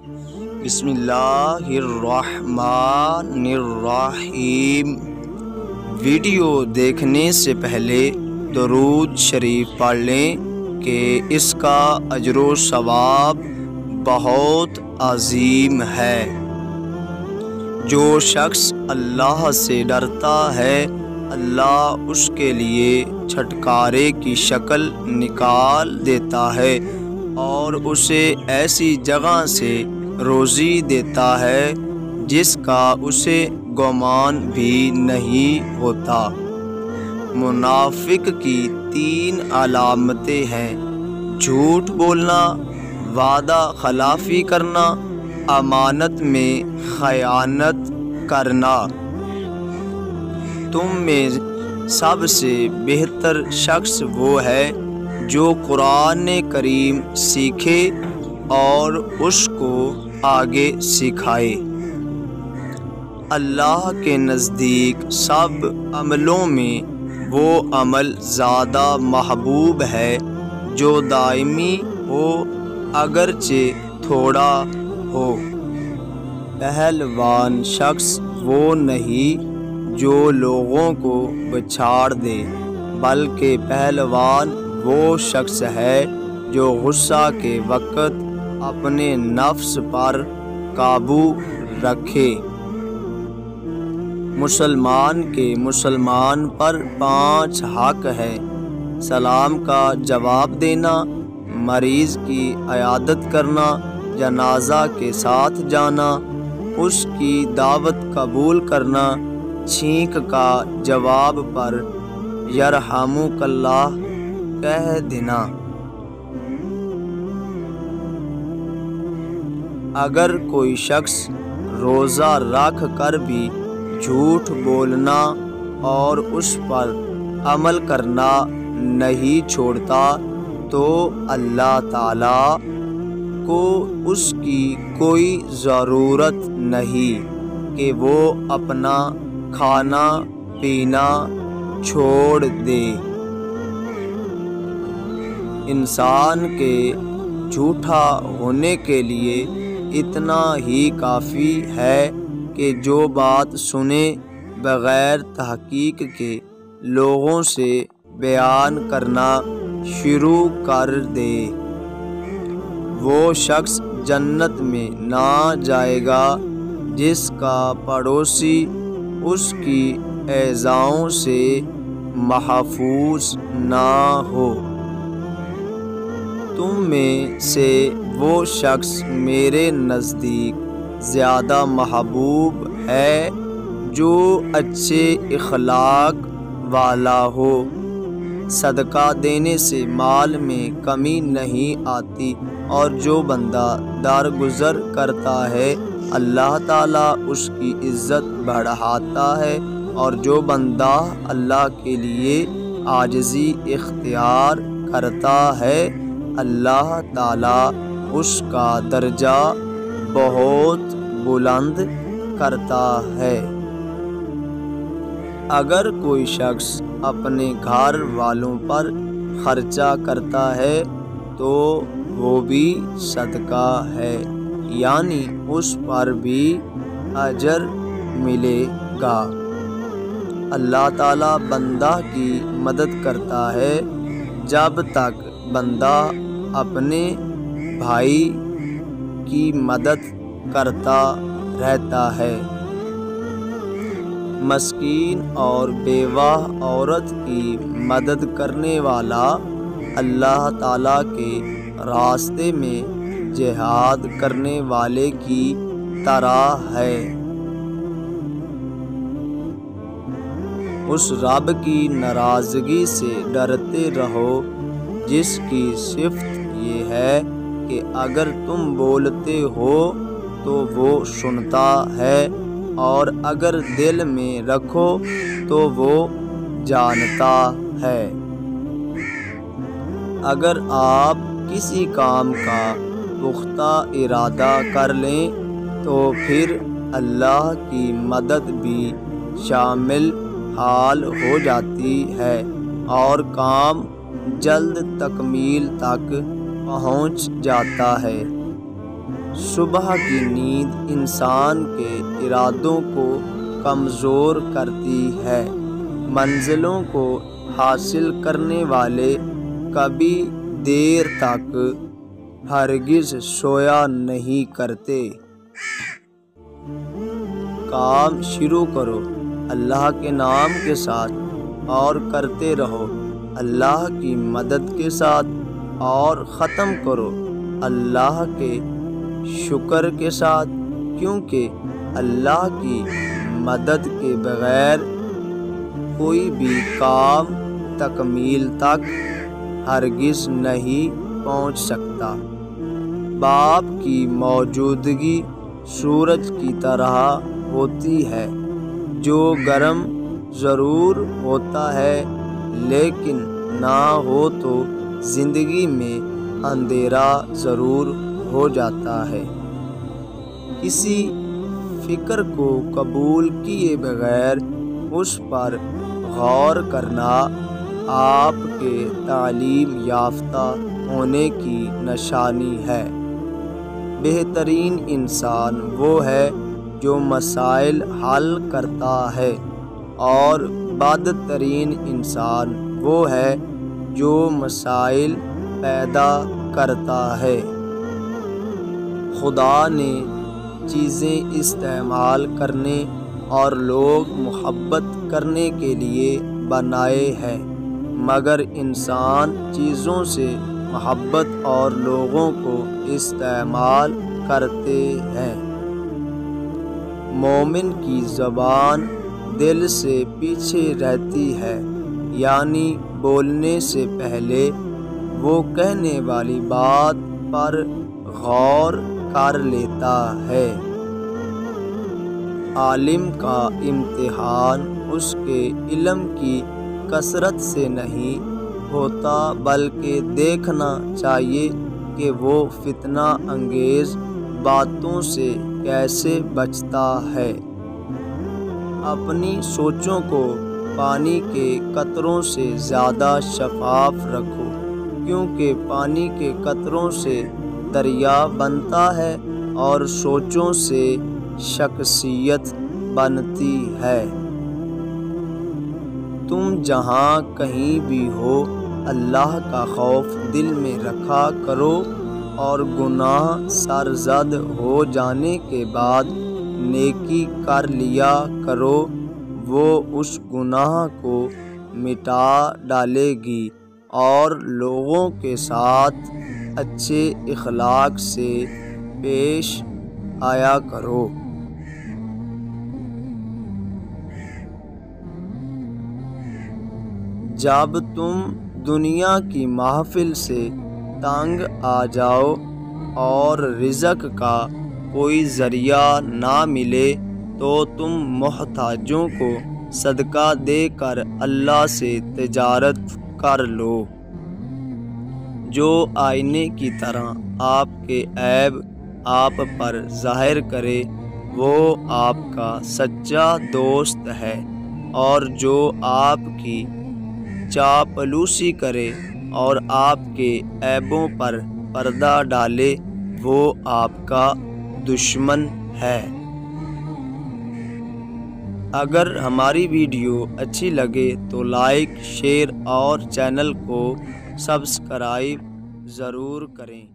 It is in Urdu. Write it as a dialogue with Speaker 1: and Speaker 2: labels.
Speaker 1: بسم اللہ الرحمن الرحیم۔ ویڈیو دیکھنے سے پہلے درود شریف پڑھ لیں کہ اس کا اجر و ثواب بہت عظیم ہے۔ جو شخص اللہ سے ڈرتا ہے، اللہ اس کے لیے چھٹکارے کی شکل نکال دیتا ہے اور اسے ایسی جگہ سے روزی دیتا ہے جس کا اسے گمان بھی نہیں ہوتا۔ منافق کی 3 علامتیں ہیں: جھوٹ بولنا، وعدہ خلافی کرنا، امانت میں خیانت کرنا۔ تم میں سب سے بہتر شخص وہ ہے جو قرآن کریم سیکھے اور اس کو آگے سکھائے۔ اللہ کے نزدیک سب عملوں میں وہ عمل زیادہ محبوب ہے جو دائمی ہو اگرچہ تھوڑا ہو۔ پہلوان شخص وہ نہیں جو لوگوں کو بچھاڑ دے، بلکہ پہلوان وہ شخص ہے جو غصہ کے وقت اپنے نفس پر قابو رکھے۔ مسلمان کے مسلمان پر 5 حق ہے: سلام کا جواب دینا، مریض کی عیادت کرنا، جنازہ کے ساتھ جانا، اس کی دعوت قبول کرنا، چھینک کا جواب پر یرحمک اللہ کہہ دینا۔ اگر کوئی شخص روزہ رکھ کر بھی جھوٹ بولنا اور اس پر عمل کرنا نہیں چھوڑتا تو اللہ تعالیٰ کو اس کی کوئی ضرورت نہیں کہ وہ اپنا کھانا پینا چھوڑ دے۔ انسان کے جھوٹا ہونے کے لیے اتنا ہی کافی ہے کہ جو بات سنے بغیر تحقیق کے لوگوں سے بیان کرنا شروع کر دے۔ وہ شخص جنت میں نہ جائے گا جس کا پڑوسی اس کی ایذاؤں سے محفوظ نہ ہو۔ تم میں سے وہ شخص میرے نزدیک زیادہ محبوب ہے جو اچھے اخلاق والا ہو۔ صدقہ دینے سے مال میں کمی نہیں آتی، اور جو بندہ درگزر کرتا ہے اللہ تعالیٰ اس کی عزت بڑھاتا ہے، اور جو بندہ اللہ کے لیے عاجزی اختیار کرتا ہے اللہ تعالیٰ اس کا درجہ بہت بلند کرتا ہے۔ اگر کوئی شخص اپنے گھر والوں پر خرچہ کرتا ہے تو وہ بھی صدقہ ہے، یعنی اس پر بھی اجر ملے گا۔ اللہ تعالیٰ بندہ کی مدد کرتا ہے جب تک بندہ اپنے بھائی کی مدد کرتا رہتا ہے۔ مسکین اور بیوہ عورت کی مدد کرنے والا اللہ تعالیٰ کے راستے میں جہاد کرنے والے کی طرح ہے۔ اس رب کی ناراضگی سے ڈرتے رہو جس کی صفت یہ ہے کہ اگر تم بولتے ہو تو وہ سنتا ہے، اور اگر دل میں رکھو تو وہ جانتا ہے۔ اگر آپ کسی کام کا پختہ ارادہ کر لیں تو پھر اللہ کی مدد بھی شامل حال ہو جاتی ہے اور کام جلد تکمیل تک پہنچ جاتا ہے۔ صبح کی نیند انسان کے ارادوں کو کمزور کرتی ہے۔ منزلوں کو حاصل کرنے والے کبھی دیر تک ہرگز سویا نہیں کرتے۔ کام شروع کرو اللہ کے نام کے ساتھ اور کرتے رہو اللہ کی مدد کے ساتھ، اور ختم کرو اللہ کے شکر کے ساتھ، کیونکہ اللہ کی مدد کے بغیر کوئی بھی کام تکمیل تک ہرگز نہیں پہنچ سکتا۔ باپ کی موجودگی سورج کی طرح ہوتی ہے جو گرم ضرور ہوتا ہے لیکن نہ ہو تو زندگی میں اندھیرا ضرور ہو جاتا ہے۔ کسی فکر کو قبول کیے بغیر اس پر غور کرنا آپ کے تعلیم یافتہ ہونے کی نشانی ہے۔ بہترین انسان وہ ہے جو مسائل حل کرتا ہے، اور بدترین انسان وہ ہے جو مسائل پیدا کرتا ہے۔ خدا نے چیزیں استعمال کرنے اور لوگ محبت کرنے کے لیے بنائے ہیں، مگر انسان چیزوں سے محبت اور لوگوں کو استعمال کرتے ہیں۔ مومن کی زبان دل سے پیچھے رہتی ہے، یعنی بولنے سے پہلے وہ کہنے والی بات پر غور کر لیتا ہے۔ عالم کا امتحان اس کے علم کی کثرت سے نہیں ہوتا بلکہ دیکھنا چاہیے کہ وہ فتنہ انگیز باتوں سے کیسے بچتا ہے۔ اپنی سوچوں کو پانی کے قطروں سے زیادہ شفاف رکھو، کیونکہ پانی کے قطروں سے دریا بنتا ہے اور سوچوں سے شخصیت بنتی ہے۔ تم جہاں کہیں بھی ہو اللہ کا خوف دل میں رکھا کرو، اور گناہ سرزد ہو جانے کے بعد نیکی کر لیا کرو، وہ اس گناہ کو مٹا ڈالے گی، اور لوگوں کے ساتھ اچھے اخلاق سے پیش آیا کرو۔ جب تم دنیا کی محفل سے تنگ آ جاؤ اور رزق کا کوئی ذریعہ نہ ملے تو تم محتاجوں کو صدقہ دے کر اللہ سے تجارت کر لو، جو آئینے کی طرح آپ کے عیب آپ پر ظاہر کرے، وہ آپ کا سچا دوست ہے، اور جو آپ کی چاپلوسی کرے اور آپ کے عیبوں پر پردہ ڈالے، وہ آپ کا دشمن ہے۔ اگر ہماری ویڈیو اچھی لگے تو لائک، شیئر اور چینل کو سبسکرائب ضرور کریں۔